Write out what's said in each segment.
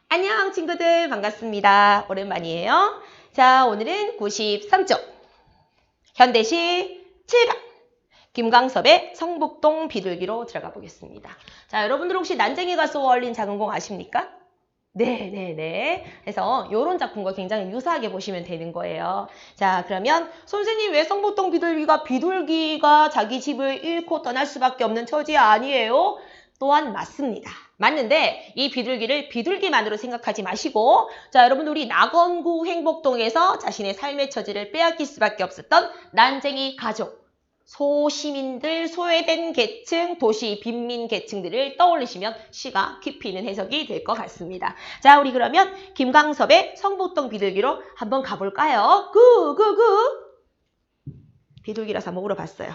안녕 친구들 반갑습니다. 오랜만이에요. 자, 오늘은 93쪽 현대시 7강 김광섭의 성북동 비둘기로 들어가 보겠습니다. 자, 여러분들 혹시 난쟁이가 쏘아 올린 작은 공 아십니까? 네네네. 그래서 이런 작품과 굉장히 유사하게 보시면 되는 거예요. 자, 그러면 선생님 왜 성북동 비둘기가 자기 집을 잃고 떠날 수밖에 없는 처지 아니에요? 또한 맞습니다. 맞는데 이 비둘기를 비둘기만으로 생각하지 마시고 자, 여러분 우리 낙원구 행복동에서 자신의 삶의 처지를 빼앗길 수밖에 없었던 난쟁이 가족, 소시민들, 소외된 계층, 도시 빈민 계층들을 떠올리시면 시가 깊이 있는 해석이 될 것 같습니다. 자, 우리 그러면 김광섭의 성북동 비둘기로 한번 가볼까요? 비둘기라서 한번 물어봤어요.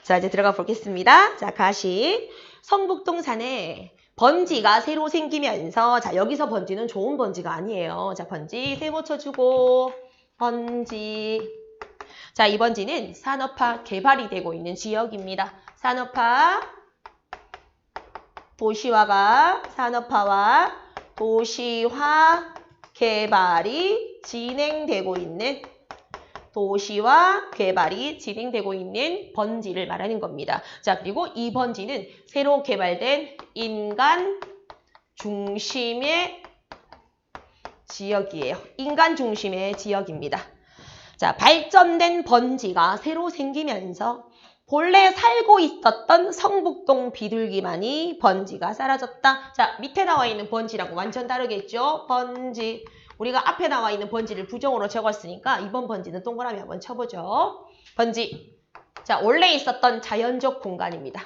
자, 이제 들어가 보겠습니다. 자, 가시. 성북동 산에 번지가 새로 생기면서 자, 여기서 번지는 좋은 번지가 아니에요. 자, 번지 세모 쳐주고 번지. 자, 이 번지는 산업화 개발이 되고 있는 지역입니다. 산업화, 산업화와 도시화 개발이 진행되고 있는 도시화 개발이 진행되고 있는 번지를 말하는 겁니다. 자, 그리고 이 번지는 새로 개발된 인간 중심의 지역이에요. 인간 중심의 지역입니다. 자, 발전된 번지가 새로 생기면서 본래 살고 있었던 성북동 비둘기만이 번지가 사라졌다. 자, 밑에 나와 있는 번지라고 완전 다르겠죠? 번지. 우리가 앞에 나와 있는 번지를 부정으로 적었으니까 이번 번지는 동그라미 한번 쳐보죠. 번지. 자, 원래 있었던 자연적 공간입니다.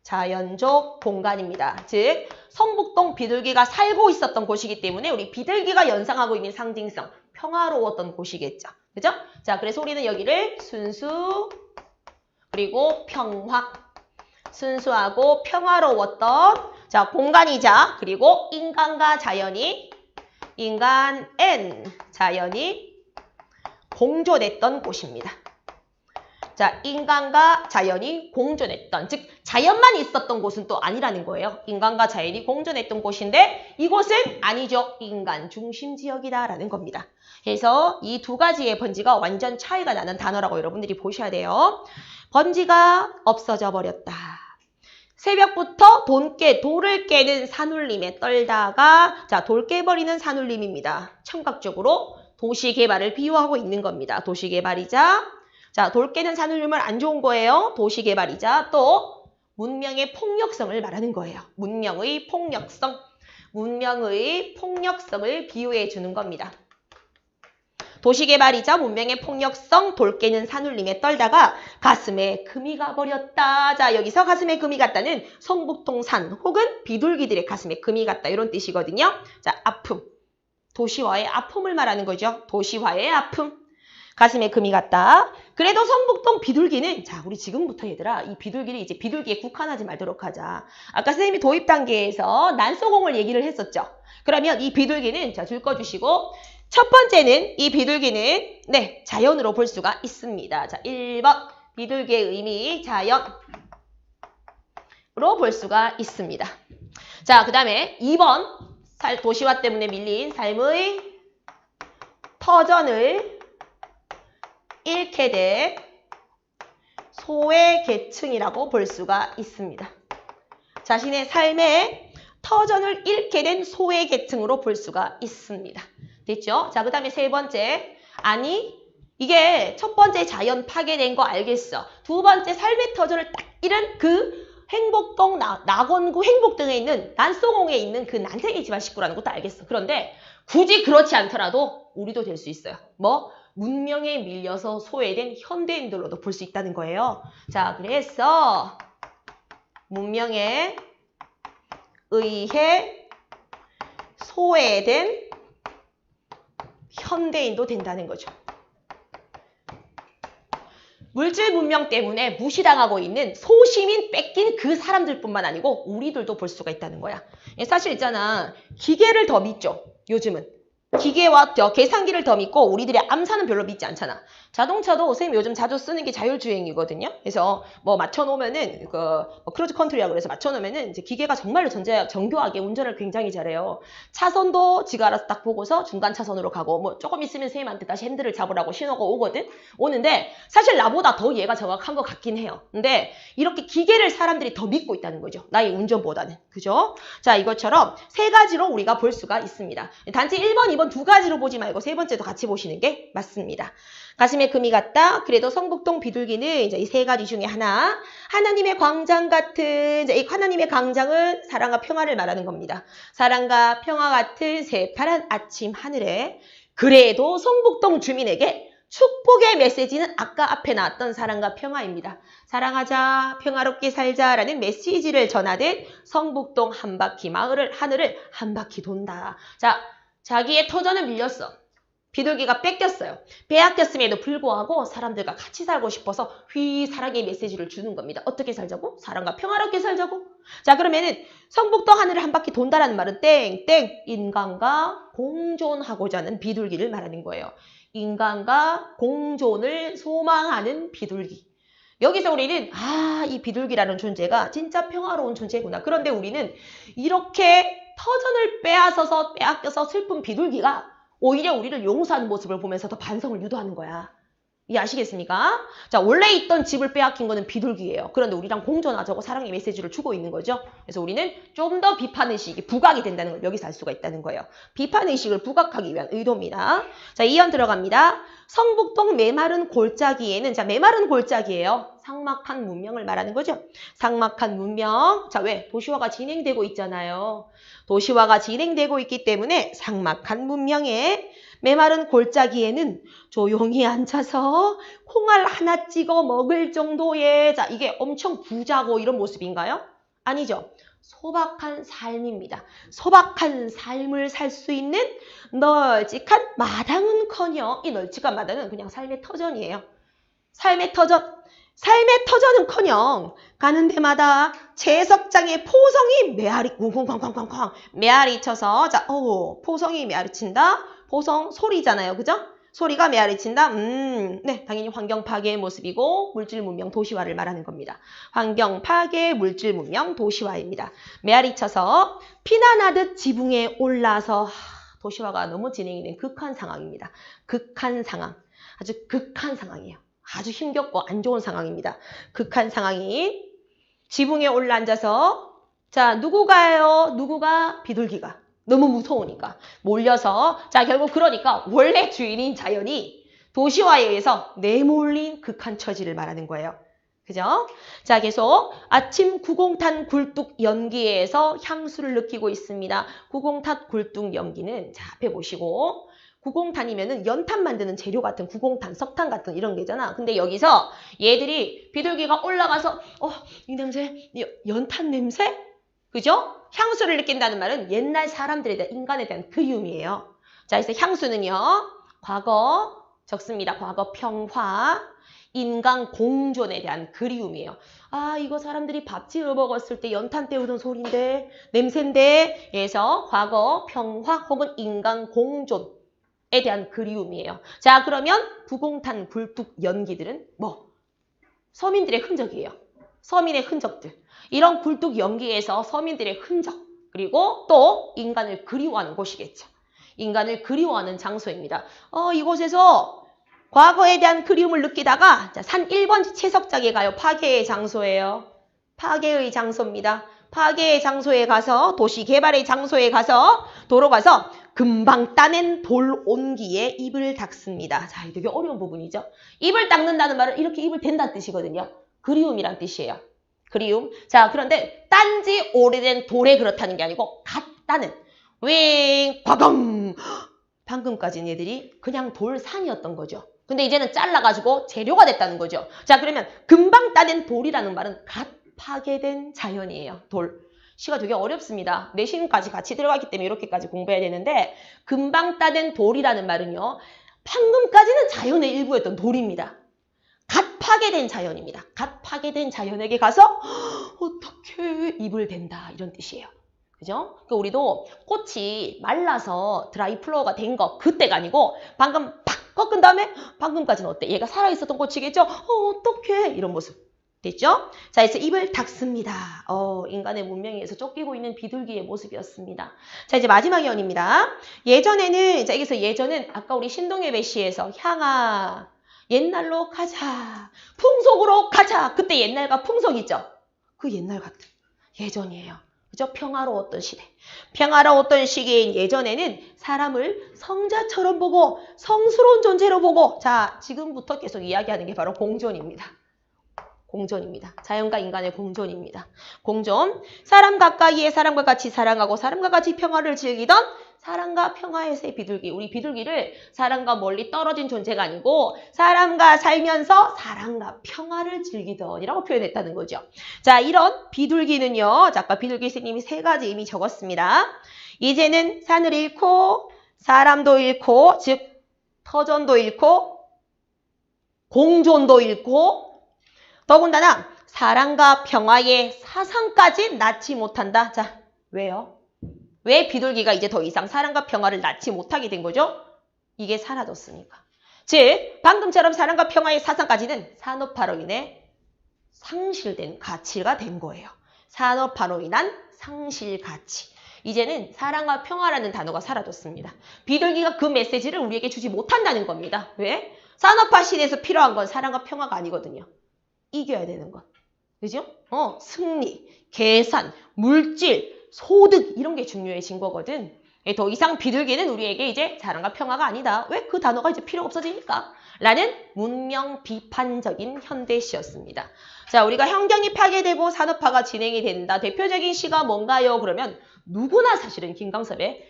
자연적 공간입니다. 즉, 성북동 비둘기가 살고 있었던 곳이기 때문에 우리 비둘기가 연상하고 있는 상징성, 평화로웠던 곳이겠죠. 그죠? 자, 그래서 우리는 여기를 순수, 그리고 평화. 순수하고 평화로웠던 자, 공간이자 그리고 인간과 자연이 공존했던 곳입니다. 자, 인간과 자연이 공존했던, 즉 자연만 있었던 곳은 또 아니라는 거예요. 인간과 자연이 공존했던 곳인데 이곳은 아니죠. 인간 중심 지역이다라는 겁니다. 그래서 이 두 가지의 번지가 완전 차이가 나는 단어라고 여러분들이 보셔야 돼요. 번지가 없어져 버렸다. 새벽부터 돌을 깨는 산울림에 떨다가 자, 돌 깨버리는 산울림입니다. 청각적으로 도시개발을 비유하고 있는 겁니다. 도시개발이자 자, 돌 깨는 산울림은 안 좋은 거예요. 도시개발이자 또 문명의 폭력성을 말하는 거예요. 문명의 폭력성을 비유해 주는 겁니다. 도시개발이자 문명의 폭력성, 돌 깨는 산울림에 떨다가 가슴에 금이 가버렸다. 자, 여기서 가슴에 금이 갔다는 성북동 산 혹은 비둘기들의 가슴에 금이 갔다 이런 뜻이거든요. 자, 아픔. 도시화의 아픔을 말하는 거죠. 도시화의 아픔. 가슴에 금이 갔다. 그래도 성북동 비둘기는 자, 우리 지금부터 얘들아 이 비둘기를 이제 비둘기에 국한하지 말도록 하자. 아까 선생님이 도입 단계에서 난소공을 얘기를 했었죠. 그러면 이 비둘기는 자, 줄 꺼주시고 첫 번째는 이 비둘기는 네, 자연으로 볼 수가 있습니다. 자, 1번 비둘기의 의미 자연으로 볼 수가 있습니다. 자, 그 다음에 2번 도시화 때문에 밀린 삶의 터전을 잃게 된 소외계층이라고 볼 수가 있습니다. 자신의 삶의 터전을 잃게 된 소외계층으로 볼 수가 있습니다. 됐죠? 자, 그 다음에 세 번째. 아니, 이게 첫 번째 자연 파괴된 거 알겠어. 두 번째 삶의 터전을 딱 잃은 그 행복동, 낙원구 행복동에 있는 난소공에 있는 그 난쟁이 집안 식구라는 것도 알겠어. 그런데 굳이 그렇지 않더라도 우리도 될 수 있어요. 뭐? 문명에 밀려서 소외된 현대인들로도 볼 수 있다는 거예요. 자, 그래서 문명에 의해 소외된 현대인도 된다는 거죠. 물질 문명 때문에 무시당하고 있는 소시민 뺏긴 그 사람들뿐만 아니고 우리들도 볼 수가 있다는 거야. 사실 있잖아. 기계를 더 믿죠. 요즘은. 기계와 계산기를 더 믿고 우리들의 암산은 별로 믿지 않잖아. 자동차도 선생님 요즘 자주 쓰는 게 자율주행이거든요. 그래서 뭐 맞춰놓으면은 크루즈 컨트리라고 그래서 맞춰놓으면은 이제 기계가 정말로 정교하게 운전을 굉장히 잘해요. 차선도 지가 알아서 딱 보고서 중간 차선으로 가고 뭐 조금 있으면 선생님한테 다시 핸들을 잡으라고 신호가 오는데 사실 나보다 더 얘가 정확한 것 같긴 해요. 근데 이렇게 기계를 사람들이 더 믿고 있다는 거죠. 나의 운전보다는. 그죠? 자, 이것처럼 세 가지로 우리가 볼 수가 있습니다. 단지 1번, 2번 두 가지로 보지 말고 세 번째도 같이 보시는 게 맞습니다. 가슴에 금이 갔다. 그래도 성북동 비둘기는 이제 이 세 가지 중에 하나. 하나님의 광장 같은, 이제 이 하나님의 광장은 사랑과 평화를 말하는 겁니다. 사랑과 평화 같은 새파란 아침 하늘에 그래도 성북동 주민에게 축복의 메시지는 아까 앞에 나왔던 사랑과 평화입니다. 사랑하자, 평화롭게 살자라는 메시지를 전하듯 성북동 한 바퀴 하늘을 한 바퀴 돈다. 자, 자기의 터전을 밀렸어. 비둘기가 뺏겼어요. 빼앗겼음에도 불구하고 사람들과 같이 살고 싶어서 사랑의 메시지를 주는 겁니다. 어떻게 살자고? 사랑과 평화롭게 살자고? 자, 그러면은 성북동 하늘을 한 바퀴 돈다라는 말은 땡땡 인간과 공존하고자 하는 비둘기를 말하는 거예요. 인간과 공존을 소망하는 비둘기. 여기서 우리는 이 비둘기라는 존재가 진짜 평화로운 존재구나. 그런데 우리는 이렇게 터전을 빼앗겨서 슬픈 비둘기가 오히려 우리를 용서하는 모습을 보면서 더 반성을 유도하는 거야. 이해하시겠습니까? 자, 원래 있던 집을 빼앗긴 거는 비둘기예요. 그런데 우리랑 공존하자고 사랑의 메시지를 주고 있는 거죠. 그래서 우리는 좀 더 비판의식이 부각이 된다는 걸 여기서 알 수가 있다는 거예요. 비판의식을 부각하기 위한 의도입니다. 자, 2연 들어갑니다. 성북동 메마른 골짜기에는, 자, 메마른 골짜기예요. 삭막한 문명을 말하는 거죠. 삭막한 문명. 자, 왜? 도시화가 진행되고 있잖아요. 도시화가 진행되고 있기 때문에 삭막한 문명에 메마른 골짜기에는 조용히 앉아서 콩알 하나 찍어 먹을 정도의, 자, 이게 엄청 부자고 이런 모습인가요? 아니죠. 소박한 삶입니다. 소박한 삶을 살 수 있는 널찍한 마당은커녕, 이 널찍한 마당은 그냥 삶의 터전이에요. 삶의 터전은커녕 가는 데마다 채석장에 포성이 메아리 쿵쿵쾅쾅쾅쾅 메아리 쳐서, 자, 포성이 메아리 친다. 포성 소리잖아요. 그죠? 소리가 메아리 친다. 네, 당연히 환경 파괴의 모습이고 물질 문명 도시화를 말하는 겁니다. 환경 파괴, 물질 문명 도시화입니다. 메아리 쳐서 피난하듯 지붕에 올라서 도시화가 너무 진행이 된 극한 상황입니다. 극한 상황. 아주 극한 상황이에요. 아주 힘겹고 안 좋은 상황입니다. 극한 상황인 지붕에 올라앉아서, 자, 누구가? 비둘기가. 너무 무서우니까 몰려서, 자, 결국 그러니까 원래 주인인 자연이 도시화에 의해서 내몰린 극한 처지를 말하는 거예요. 그죠? 자, 계속 아침 구공탄 굴뚝 연기에서 향수를 느끼고 있습니다. 구공탄 굴뚝 연기는, 자, 앞에 보시고, 구공탄이면은 연탄 만드는 재료 같은 구공탄, 석탄 같은 이런 게잖아. 근데 여기서 얘들이 비둘기가 올라가서 이 냄새, 연탄 냄새? 그죠? 향수를 느낀다는 말은 옛날 사람들에 대한, 인간에 대한 그리움이에요. 자, 그래서 향수는요, 과거 적습니다. 과거 평화, 인간 공존에 대한 그리움이에요. 이거 사람들이 밥 지어 먹었을 때 연탄 때우던 소리인데, 냄새인데, 그래서 과거 평화 혹은 인간 공존 에 대한 그리움이에요. 자, 그러면 구공탄 굴뚝 연기들은 뭐? 서민들의 흔적이에요. 서민의 흔적들. 이런 굴뚝 연기에서 서민들의 흔적, 그리고 또 인간을 그리워하는 곳이겠죠. 인간을 그리워하는 장소입니다. 이곳에서 과거에 대한 그리움을 느끼다가, 자, 산 1번 채석장에 가요. 파괴의 장소예요. 파괴의 장소입니다. 파괴의 장소에 가서, 도시 개발의 장소에 가서, 도로 가서 금방 따낸 돌 온기에 입을 닦습니다. 자, 이게 되게 어려운 부분이죠. 입을 닦는다는 말은 이렇게 입을 댄다는 뜻이거든요. 그리움이란 뜻이에요. 그리움. 자, 그런데 딴지 오래된 돌에 그렇다는 게 아니고 갓 따는 과കം. 방금까지는 얘들이 그냥 돌산이었던 거죠. 근데 이제는 잘라가지고 재료가 됐다는 거죠. 자, 그러면 금방 따낸 돌이라는 말은 갓 파괴된 자연이에요. 돌. 시가 되게 어렵습니다. 내신까지 같이 들어가기 때문에 이렇게까지 공부해야 되는데, 금방 따낸 돌이라는 말은요, 방금까지는 자연의 일부였던 돌입니다. 갓 파괴된 자연입니다. 갓 파괴된 자연에게 가서 어떻게 입을 댄다, 이런 뜻이에요. 그죠? 그러니까 우리도 꽃이 말라서 드라이 플로어가 된 거, 그때가 아니고 방금 팍 꺾은 다음에 방금까지는 어때? 얘가 살아있었던 꽃이겠죠? 어떡해? 이런 모습. 됐죠? 자, 이제 입을 닫습니다. 인간의 문명에 의해서 쫓기고 있는 비둘기의 모습이었습니다. 자, 이제 마지막 예언입니다. 예전에는, 자, 여기서 예전은 아까 우리 신동엽 배시에서 향아, 옛날로 가자. 풍속으로 가자. 그때 옛날과 풍속이죠. 그 옛날 같은 예전이에요. 그죠? 평화로웠던 시대. 평화로웠던 시기인 예전에는 사람을 성자처럼 보고 성스러운 존재로 보고 자, 지금부터 계속 이야기하는 게 바로 공존입니다. 공존입니다. 자연과 인간의 공존입니다. 공존. 사람 가까이에 사람과 같이 사랑하고 사람과 같이 평화를 즐기던 사랑과 평화의 새 비둘기. 우리 비둘기를 사람과 멀리 떨어진 존재가 아니고 사람과 살면서 사랑과 평화를 즐기던 이라고 표현했다는 거죠. 자, 이런 비둘기는요. 자, 아까 비둘기 선생님이 3가지 의미 적었습니다. 이제는 산을 잃고 사람도 잃고 즉 터전도 잃고 공존도 잃고 더군다나 사랑과 평화의 사상까지 낳지 못한다. 자, 왜요? 왜 비둘기가 이제 더 이상 사랑과 평화를 낳지 못하게 된 거죠? 이게 사라졌으니까. 즉, 방금처럼 사랑과 평화의 사상까지는 산업화로 인해 상실된 가치가 된 거예요. 산업화로 인한 상실 가치. 이제는 사랑과 평화라는 단어가 사라졌습니다. 비둘기가 그 메시지를 우리에게 주지 못한다는 겁니다. 왜? 산업화 시대에서 필요한 건 사랑과 평화가 아니거든요. 이겨야 되는 것. 그죠? 승리, 계산, 물질, 소득 이런 게 중요해진 거거든. 더 이상 비둘기는 우리에게 이제 사랑과 평화가 아니다. 왜? 그 단어가 이제 필요 없어지니까. 라는 문명 비판적인 현대시였습니다. 자, 우리가 환경이 파괴되고 산업화가 진행이 된다. 대표적인 시가 뭔가요? 그러면 누구나 사실은 김광섭의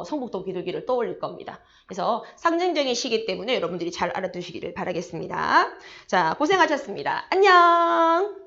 성북동 비둘기를 떠올릴 겁니다. 그래서 상징적인 시기 때문에 여러분들이 잘 알아두시기를 바라겠습니다. 자, 고생하셨습니다. 안녕!